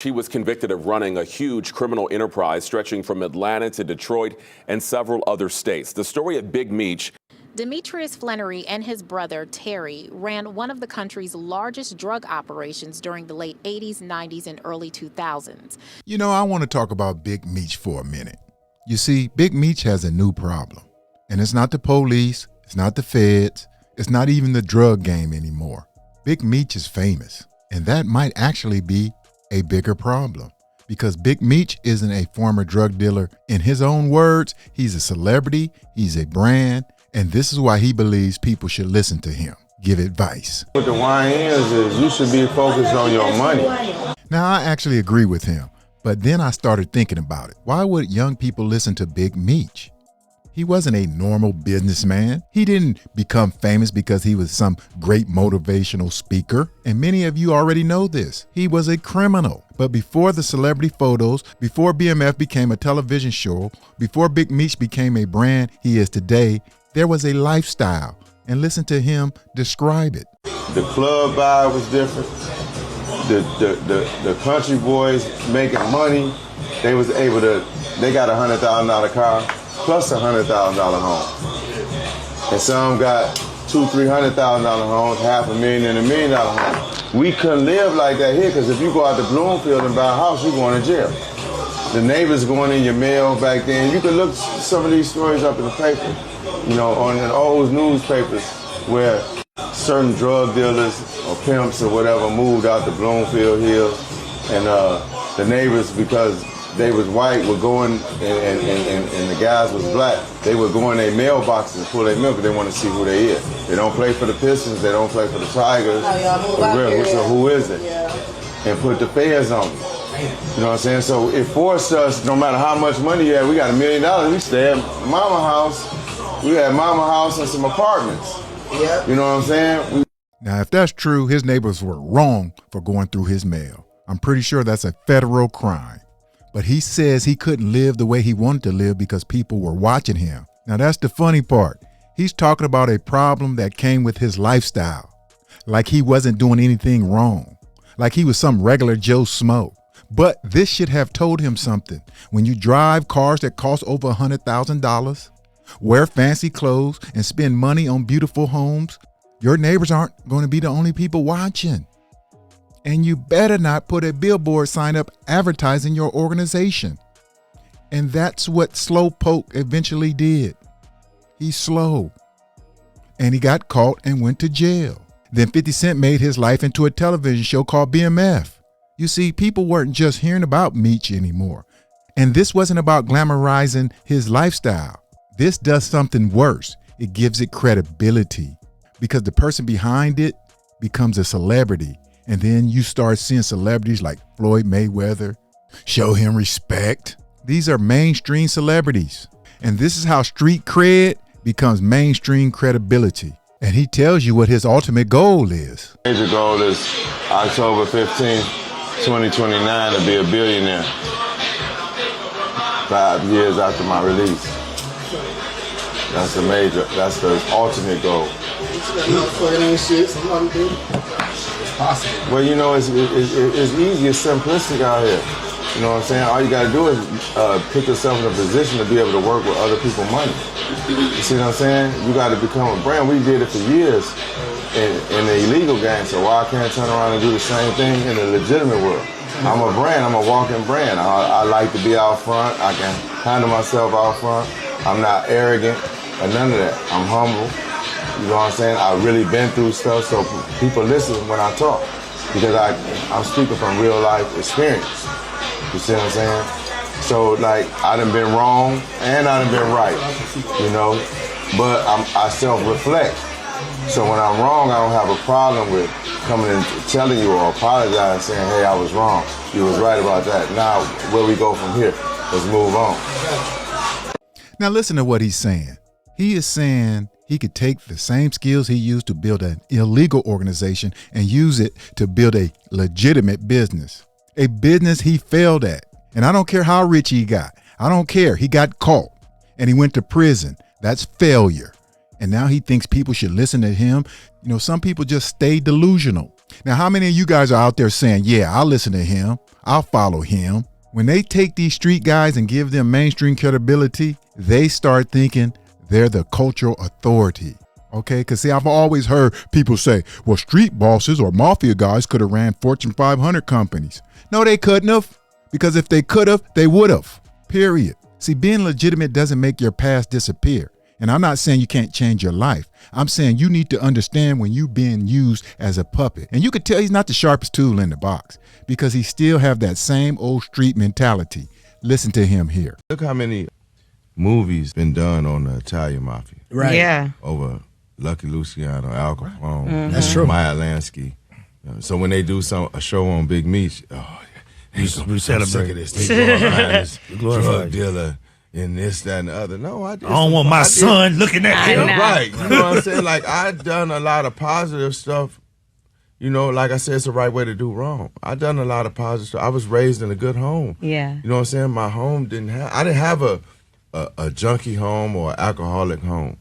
He was convicted of running a huge criminal enterprise stretching from Atlanta to Detroit and several other states. The story of Big Meech. Demetrius Flannery and his brother, Terry, ran one of the country's largest drug operations during the late 80s, 90s, and early 2000s. You know, I want to talk about Big Meech for a minute. You see, Big Meech has a new problem. And it's not the police, it's not the feds, it's not even the drug game anymore. Big Meech is famous, and that might actually be a bigger problem. Because Big Meech isn't a former drug dealer. In his own words, he's a celebrity, he's a brand, and this is why he believes people should listen to him, give advice. What the why is you should be focused on your money. Now, I actually agree with him, but then I started thinking about it. Why would young people listen to Big Meech? He wasn't a normal businessman. He didn't become famous because he was some great motivational speaker. And many of you already know this. He was a criminal. But before the celebrity photos, before BMF became a television show, before Big Meech became a brand he is today, there was a lifestyle. And listen to him describe it. The club vibe was different. The country boys making money, they got a $100,000 car plus a $100,000 home. And some got $200,000, $300,000 homes, $500,000 and $1 million home. We couldn't live like that here because if you go out to Bloomfield and buy a house, you're going to jail. The neighbors going in your mail back then. You can look some of these stories up in the paper, you know, on the old newspapers where certain drug dealers or pimps or whatever moved out to Bloomfield Hills, and the neighbors, because they was white, were going, and the guys was black, they would go in their mailboxes and pull their milk because they want to see who they is. They don't play for the Pistons, they don't play for the Tigers. So who is it? And put the feds on them. You know what I'm saying? So it forced us, no matter how much money you had, we got $1 million, we stay at mama house. We had mama house and some apartments. You know what I'm saying? Now, if that's true, his neighbors were wrong for going through his mail. I'm pretty sure that's a federal crime. But he says he couldn't live the way he wanted to live because people were watching him. Now, that's the funny part. He's talking about a problem that came with his lifestyle. Like he wasn't doing anything wrong. Like he was some regular Joe Smo. But this should have told him something. When you drive cars that cost over $100,000, wear fancy clothes, and spend money on beautiful homes, your neighbors aren't going to be the only people watching. And you better not put a billboard sign up advertising your organization. And that's what Slowpoke eventually did. He's slow. And he got caught and went to jail. Then 50 Cent made his life into a television show called BMF. You see, people weren't just hearing about Meech anymore. And this wasn't about glamorizing his lifestyle. This does something worse. It gives it credibility because the person behind it becomes a celebrity. And then you start seeing celebrities like Floyd Mayweather show him respect. These are mainstream celebrities. And this is how street cred becomes mainstream credibility. And he tells you what his ultimate goal is. Major goal is October 15th, 2029 to be a billionaire. 5 years after my release. That's the ultimate goal. Well, you know, it's easy, it's simplistic out here. You know what I'm saying? All you gotta do is put yourself in a position to be able to work with other people's money. You see what I'm saying? You gotta become a brand. We did it for years in the illegal game, so why I can't turn around and do the same thing in the legitimate world? I'm a brand, I'm a walking brand. I like to be out front, I can handle myself out front. I'm not arrogant or none of that. I'm humble. You know what I'm saying? I've really been through stuff, so people listen when I talk because I'm speaking from real life experience. You see what I'm saying? So like, I done been wrong and I done been right, you know, but I self-reflect. So when I'm wrong, I don't have a problem with coming and telling you or apologizing, saying, hey, I was wrong. You was right about that. Now, where we go from here? Let's move on. Now listen to what he's saying. He is saying he could take the same skills he used to build an illegal organization and use it to build a legitimate business. A business he failed at. And I don't care how rich he got. I don't care. He got caught and he went to prison. That's failure. And now he thinks people should listen to him. You know, some people just stay delusional. Now, how many of you guys are out there saying, yeah, I'll listen to him, I'll follow him? When they take these street guys and give them mainstream credibility, they start thinking they're the cultural authority. Okay, because see, I've always heard people say, well, street bosses or mafia guys could have ran Fortune 500 companies. No, they couldn't have, because if they could have, they would have, period. See, being legitimate doesn't make your past disappear. And I'm not saying you can't change your life. I'm saying you need to understand when you're being used as a puppet. And you could tell he's not the sharpest tool in the box because he still have that same old street mentality. Listen to him here. Look how many movies been done on the Italian mafia. Right. Yeah. Over Lucky Luciano, Al Capone, That's true. Maya Lansky. So when they do a show on Big Meech, We celebrate this. They Glorify drug it. dealer and this, that, and the other. No, I don't want my son looking at I him. know. Right. You know what I'm saying? Like, I done a lot of positive stuff. You know, like I said, it's the right way to do wrong. I done a lot of positive stuff. I was raised in a good home. Yeah. You know what I'm saying? My home I didn't have a junkie home or an alcoholic home.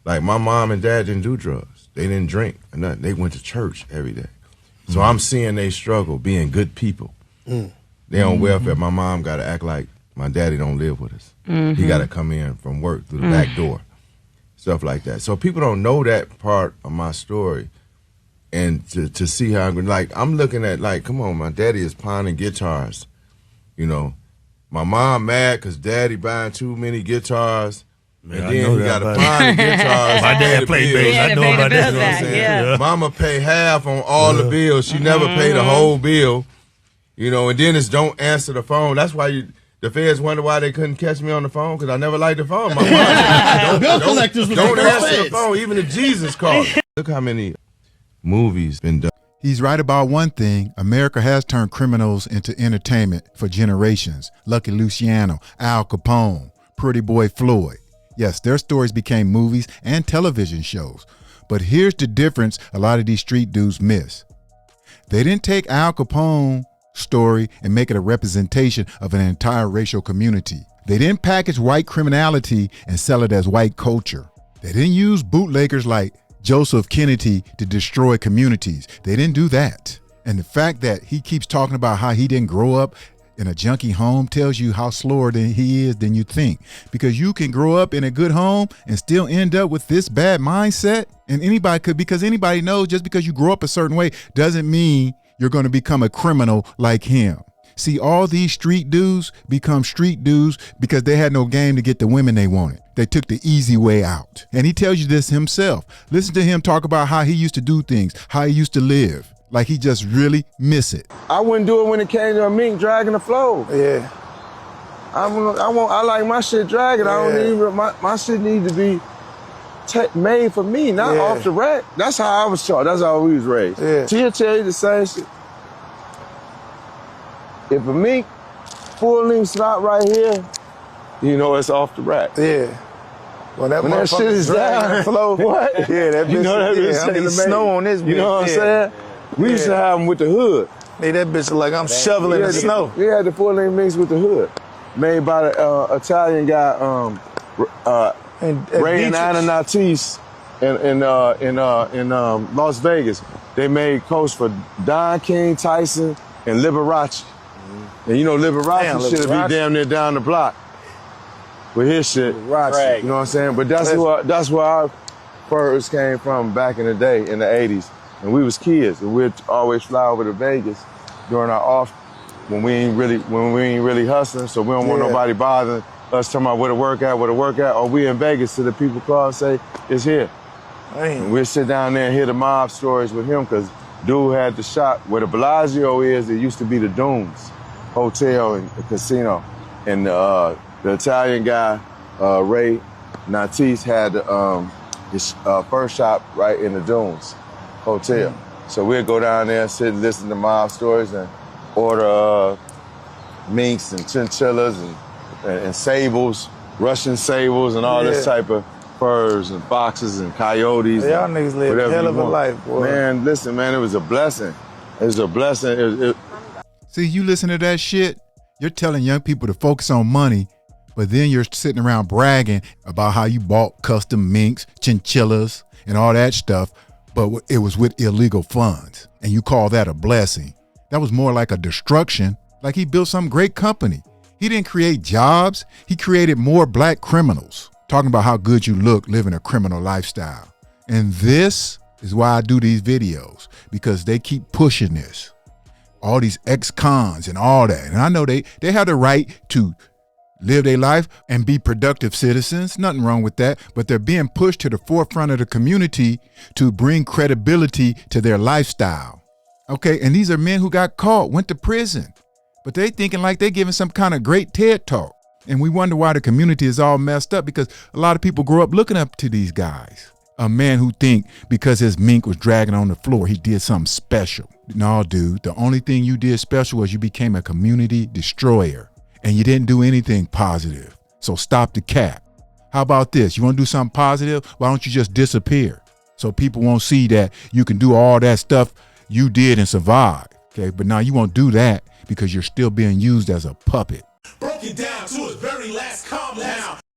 Like, my mom and dad didn't do drugs. They didn't drink or nothing. They went to church every day. So I'm seeing they struggle being good people. They on welfare. My mom got to act like my daddy don't live with us. He got to come in from work through the back door. Stuff like that. So people don't know that part of my story. And to see how I'm looking at, like, come on, my daddy is pawning guitars. You know, my mom mad because daddy buying too many guitars. Man, and I then know he that got to about pawn the guitars. My and pay dad the played bills. bass. I know about that. You know what I'm saying? Yeah. Mama pay half on all the bills. She never paid the whole bill. You know, and then it's don't answer the phone. That's why the feds wonder why they couldn't catch me on the phone, because I never liked the phone. My mom Bill collectors was don't the answer the feds. phone, even if Jesus called. Look how many movies been done. He's right about one thing. America has turned criminals into entertainment for generations. Lucky Luciano, Al Capone, Pretty Boy Floyd. Yes, their stories became movies and television shows. But here's the difference a lot of these street dudes miss. They didn't take Al Capone story and make it a representation of an entire racial community. They didn't package white criminality and sell it as white culture. They didn't use bootleggers like Joseph Kennedy to destroy communities. They didn't do that. And the fact that he keeps talking about how he didn't grow up in a junkie home tells you how slower than he is than you think. Because you can grow up in a good home and still end up with this bad mindset. And anybody could, because anybody knows just because you grow up a certain way doesn't mean you're going to become a criminal like him. See, all these street dudes become street dudes because they had no game to get the women they wanted. They took the easy way out. And he tells you this himself. Listen to him talk about how he used to do things, how he used to live. Like he just really miss it. I wouldn't do it when it came to a mink dragging the flow. Yeah. I like my shit dragging. I don't even, my shit need to be made for me, not off the rack. That's how I was taught. That's how we was raised. Yeah. She'll tell you the same shit. If a mink full length slot right here, you know it's off the rack. Yeah. When that shit is down, flow. what? Yeah, that bitch. You know that bitch I need taking snow on this bitch. You know what I'm saying? We used to have them with the hood. Hey, that bitch like I'm shoveling the snow. We had the full length minks with the hood, made by the Italian guy Ray and Anna Natis in Las Vegas. They made coats for Don King, Tyson, and Liberace. And you know Liberace should be damn near down the block with his shit. You know what I'm saying? But that's where our furs came from back in the day in the 80s. And we was kids, and we'd always fly over to Vegas during our off when we ain't really hustling, so we don't want nobody bothering us talking about where to work at, or we in Vegas till the people call and say, it's here. And we'll sit down there and hear the mob stories with him, because dude had the shop where the Bellagio is. It used to be the Dunes Hotel and casino. And the Italian guy, Ray Natis, had his first shop right in the Dunes Hotel. So we'd go down there and sit and listen to mob stories and order minks and chinchillas and sables, Russian sables and all this type of furs and foxes and coyotes. Y'all niggas live a hell of a life, boy. Man, listen, man, it was a blessing. It was a blessing. See, you listen to that shit, you're telling young people to focus on money, but then you're sitting around bragging about how you bought custom minks, chinchillas, and all that stuff. but it was with illegal funds. And you call that a blessing. That was more like a destruction, like he built some great company. He didn't create jobs. He created more black criminals, talking about how good you look living a criminal lifestyle. And this is why I do these videos, because they keep pushing this. All these ex-cons and all that. And I know they have the right to live their life and be productive citizens. Nothing wrong with that. But they're being pushed to the forefront of the community to bring credibility to their lifestyle. Okay, and these are men who got caught, went to prison. But they thinking like they're giving some kind of great TED talk. And we wonder why the community is all messed up, because a lot of people grow up looking up to these guys. A man who think because his mink was dragging on the floor, he did something special. No, dude, the only thing you did special was you became a community destroyer and you didn't do anything positive. So stop the cap. How about this? You want to do something positive? Why don't you just disappear? So people won't see that you can do all that stuff you did and survive. Okay, but now you won't do that because you're still being used as a puppet. Broke it down to its very last compound.